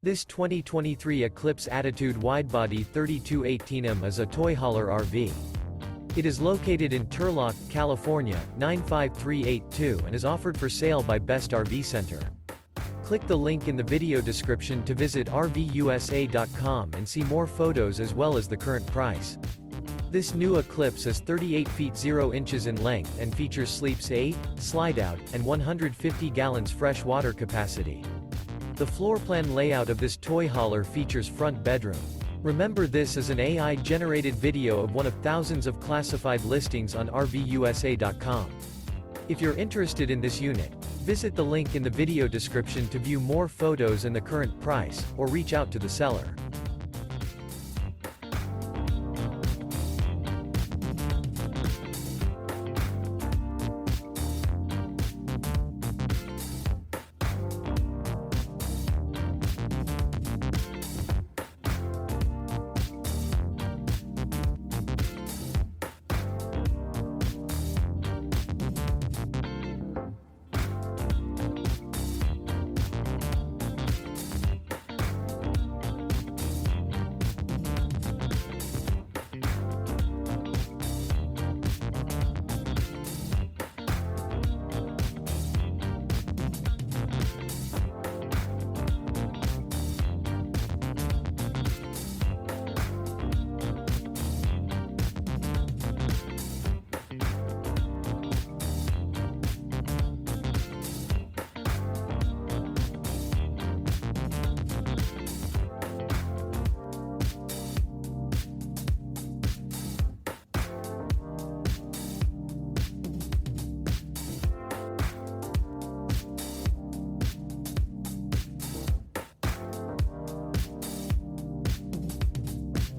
This 2023 Eclipse Attitude Widebody 3218M is a toy hauler RV. It is located in Turlock, California, 95382 and is offered for sale by Best RV Center. Click the link in the video description to visit RVUSA.com and see more photos as well as the current price. This new Eclipse is 38 feet 0 inches in length and features Eclipse 8, Slideout, and 150 gallons fresh water capacity. The floor plan layout of this toy hauler features front bedroom. Remember, this is an AI-generated video of one of thousands of classified listings on RVUSA.com. If you're interested in this unit, visit the link in the video description to view more photos and the current price, or reach out to the seller.